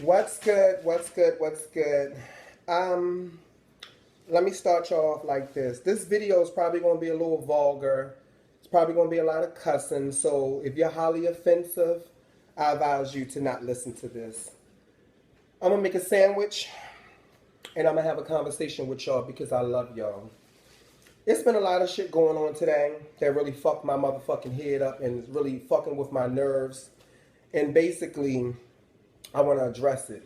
What's good? What's good? What's good? Um, Let me start y'all off like this. This video is probably going to be a little vulgar. It's probably going to be a lot of cussing. So if you're highly offensive, I advise you to not listen to this. I'm going to make a sandwich and I'm going to have a conversation with y'all because I love y'all. It's been a lot of shit going on today that really fucked my motherfucking head up and is really fucking with my nerves. And basically, I want to address it.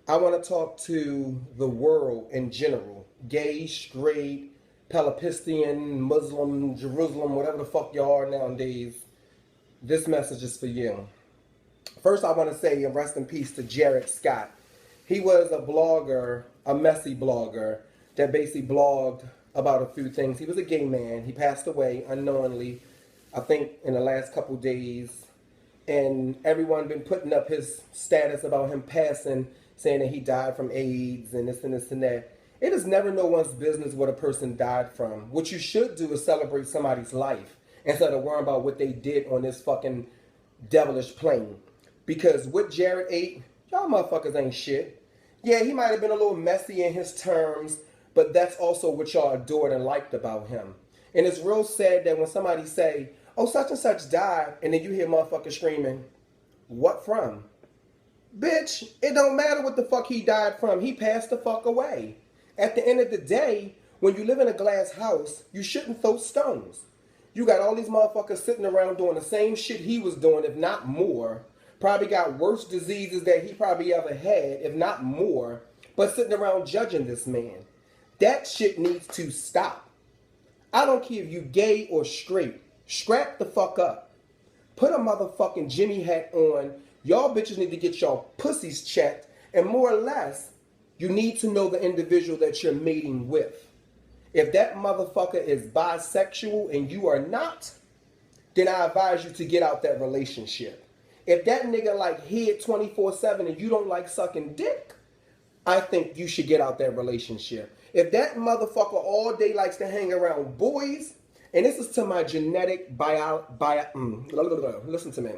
I want to talk to the world in general. Gay, straight, Palestinian, Muslim, Jerusalem, whatever the fuck y'all are nowadays. This message is for you. First, I want to say rest in peace to Jared Scott. He was a blogger, a messy blogger, that basically blogged about a few things. He was a gay man. He passed away unknowingly, I think, in the last couple days. And everyone been putting up his status about him passing, saying that he died from AIDS and this and this and that. It is never no one's business what a person died from. What you should do is celebrate somebody's life instead of worrying about what they did on this fucking devilish plane. Because what Jared ate, y'all motherfuckers ain't shit. Yeah, he might have been a little messy in his terms, but that's also what y'all adored and liked about him. And it's real sad that when somebody say, oh, such and such died, and then you hear motherfuckers screaming, what from? Bitch, it don't matter what the fuck he died from. He passed the fuck away. At the end of the day, when you live in a glass house, you shouldn't throw stones. You got all these motherfuckers sitting around doing the same shit he was doing, if not more. Probably got worse diseases that he probably ever had, if not more. But sitting around judging this man. That shit needs to stop. I don't care if you gay or straight. Strap the fuck up. Put a motherfucking Jimmy hat on. Y'all bitches need to get y'all pussies checked. And more or less, you need to know the individual that you're mating with. If that motherfucker is bisexual and you are not, then I advise you to get out that relationship. If that nigga like head 24/7 and you don't like sucking dick, I think you should get out that relationship. If that motherfucker all day likes to hang around boys, and this is to my genetic listen to me,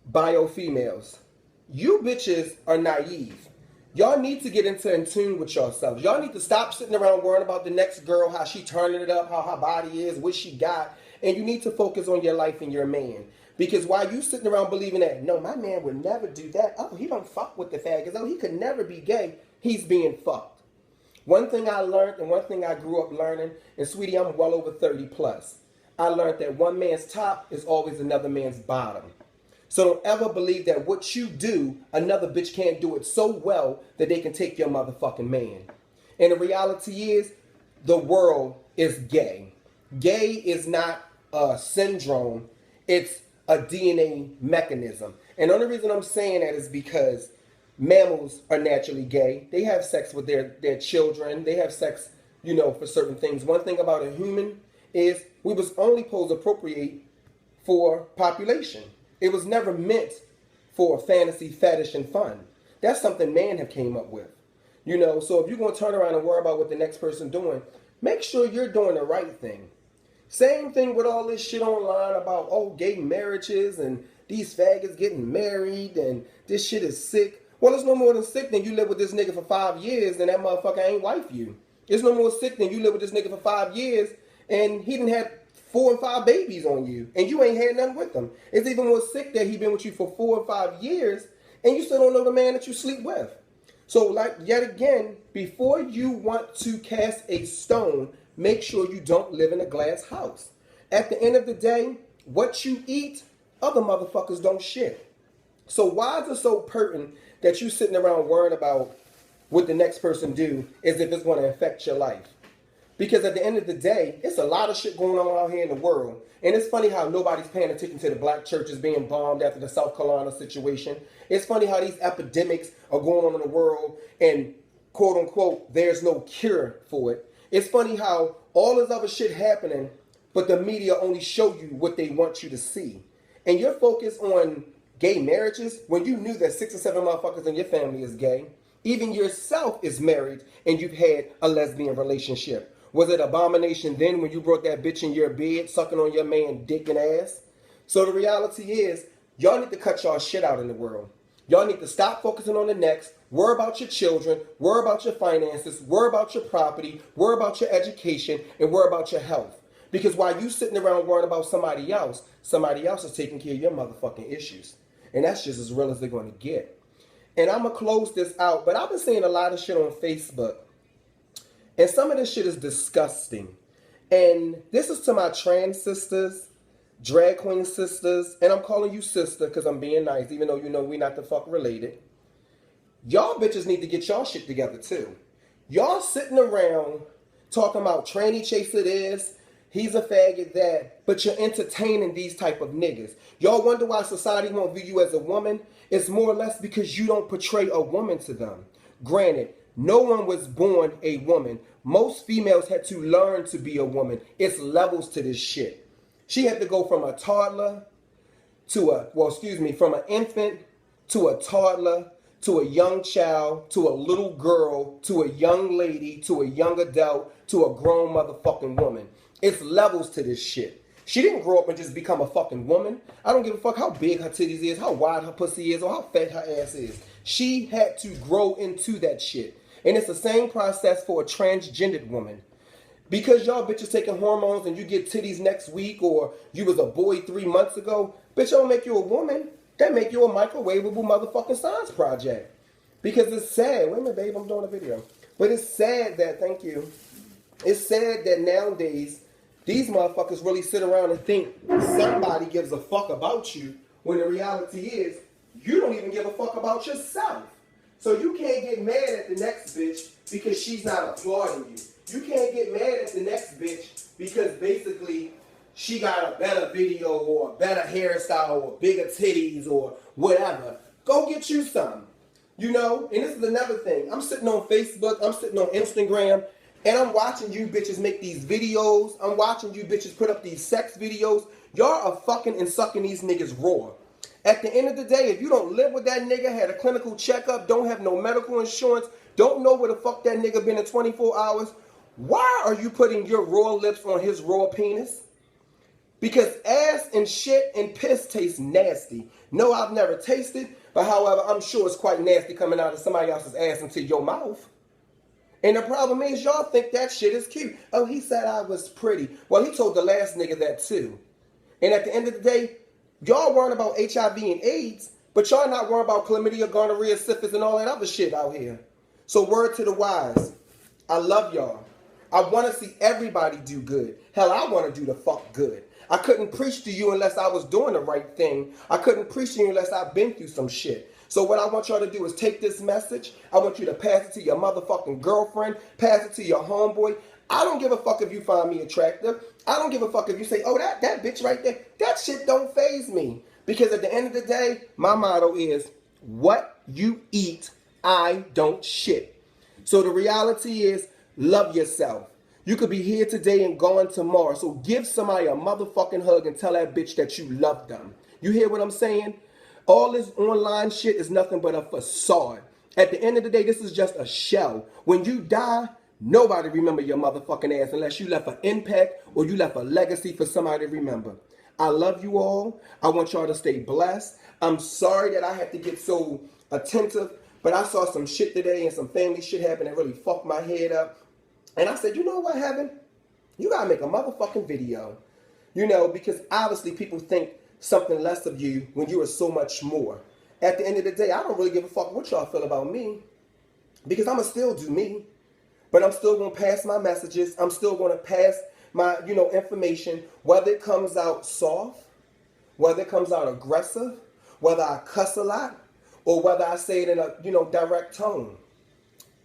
bio females. You bitches are naive. Y'all need to get in tune with yourselves. Y'all need to stop sitting around worrying about the next girl, how she turning it up, how her body is, what she got. And you need to focus on your life and your man. Because while you sitting around believing that, no, my man would never do that. Oh, he don't fuck with the faggots. Oh, he could never be gay. He's being fucked. One thing I learned and one thing I grew up learning, and sweetie, I'm well over 30 plus. I learned that one man's top is always another man's bottom. So don't ever believe that what you do, another bitch can't do it so well that they can take your motherfucking man. And the reality is, the world is gay. Gay is not a syndrome. It's a DNA mechanism. And the only reason I'm saying that is because mammals are naturally gay. They have sex with their children. They have sex, for certain things. One thing about a human is we was only supposed to appropriate for population. It was never meant for fantasy, fetish, and fun. That's something man have came up with. So if you're going to turn around and worry about what the next person doing, make sure you're doing the right thing. Same thing with all this shit online about, gay marriages and these faggots getting married and this shit is sick. Well, it's no more than sick than you live with this nigga for 5 years and that motherfucker ain't wife you. It's no more sick than you live with this nigga for 5 years and he done had 4 and 5 babies on you and you ain't had nothing with them. It's even more sick that he been with you for 4 or 5 years and you still don't know the man that you sleep with. So like yet again, before you want to cast a stone, make sure you don't live in a glass house. At the end of the day, what you eat, other motherfuckers don't shit. So why is it so pertinent that you sitting around worrying about what the next person do as if it's going to affect your life? Because at the end of the day, it's a lot of shit going on out here in the world. And it's funny how nobody's paying attention to the black churches being bombed after the South Carolina situation. It's funny how these epidemics are going on in the world and quote unquote, there's no cure for it. It's funny how all this other shit happening, but the media only show you what they want you to see. And you're focused on gay marriages when you knew that 6 or 7 motherfuckers in your family is gay. Even yourself is married and you've had a lesbian relationship. Was it abomination then when you brought that bitch in your bed, sucking on your man dick and ass? So the reality is, y'all need to cut y'all shit out in the world. Y'all need to stop focusing on the next. Worry about your children. Worry about your finances. Worry about your property. Worry about your education. And worry about your health. Because while you sitting around worrying about somebody else is taking care of your motherfucking issues. And that's just as real as they're going to get. And I'm going to close this out. But I've been seeing a lot of shit on Facebook. And some of this shit is disgusting. And this is to my trans sisters, drag queen sisters, and I'm calling you sister because I'm being nice, even though you know we not the fuck related. Y'all bitches need to get y'all shit together too. Y'all sitting around talking about tranny chaser this, he's a faggot that, but you're entertaining these type of niggas. Y'all wonder why society won't view you as a woman? It's more or less because you don't portray a woman to them. Granted, no one was born a woman. Most females had to learn to be a woman. It's levels to this shit. She had to go from a toddler to from an infant to a toddler to a young child to a little girl to a young lady to a young adult to a grown motherfucking woman. It's levels to this shit. She didn't grow up and just become a fucking woman. I don't give a fuck how big her titties is, how wide her pussy is, or how fat her ass is. She had to grow into that shit. And it's the same process for a transgendered woman. Because y'all bitches taking hormones and you get titties next week or you was a boy 3 months ago, bitch, don't make you a woman. That make you a microwavable motherfucking science project. Because it's sad. Wait a minute, babe, I'm doing a video. But it's sad that, thank you. It's sad that nowadays these motherfuckers really sit around and think somebody gives a fuck about you when the reality is you don't even give a fuck about yourself. So you can't get mad at the next bitch because she's not applauding you. You can't get mad at the next bitch because basically she got a better video or a better hairstyle or bigger titties or whatever. Go get you some. You know? And this is another thing. I'm sitting on Facebook, I'm sitting on Instagram, and I'm watching you bitches make these videos. I'm watching you bitches put up these sex videos. Y'all are fucking and sucking these niggas raw. At the end of the day, if you don't live with that nigga, had a clinical checkup, don't have no medical insurance, don't know where the fuck that nigga been in 24 hours, why are you putting your raw lips on his raw penis? Because ass and shit and piss taste nasty. No, I've never tasted, but however, I'm sure it's quite nasty coming out of somebody else's ass into your mouth. And the problem is, y'all think that shit is cute. Oh, he said I was pretty. Well, he told the last nigga that too. And at the end of the day, y'all worrying about HIV and AIDS, but y'all not worrying about chlamydia, gonorrhea, syphilis, and all that other shit out here. So word to the wise. I love y'all. I want to see everybody do good. Hell, I want to do the fuck good. I couldn't preach to you unless I was doing the right thing. I couldn't preach to you unless I've been through some shit. So what I want y'all to do is take this message. I want you to pass it to your motherfucking girlfriend. Pass it to your homeboy. I don't give a fuck if you find me attractive. I don't give a fuck if you say, oh, that bitch right there. That shit don't faze me. Because at the end of the day, my motto is, what you eat, I don't shit. So the reality is, love yourself. You could be here today and gone tomorrow. So give somebody a motherfucking hug and tell that bitch that you love them. You hear what I'm saying? All this online shit is nothing but a facade. At the end of the day, this is just a shell. When you die, nobody remember your motherfucking ass unless you left an impact or you left a legacy for somebody to remember. I love you all. I want y'all to stay blessed. I'm sorry that I had to get so attentive, but I saw some shit today and some family shit happen that really fucked my head up. And I said, you know what, Heaven? You gotta make a motherfucking video. You know, because obviously people think something less of you when you are so much more. At the end of the day, I don't really give a fuck what y'all feel about me. Because I'ma still do me. But I'm still gonna pass my messages. I'm still gonna pass my, information, whether it comes out soft, whether it comes out aggressive, whether I cuss a lot, or whether I say it in a, direct tone.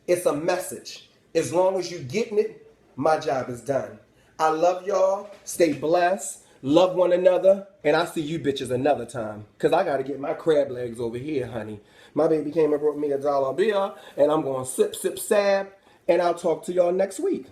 It's a message. As long as you getting it, my job is done. I love y'all. Stay blessed. Love one another. And I'll see you bitches another time. Because I got to get my crab legs over here, honey. My baby came and brought me $1 bill. And I'm going to sip, sip, sab. And I'll talk to y'all next week.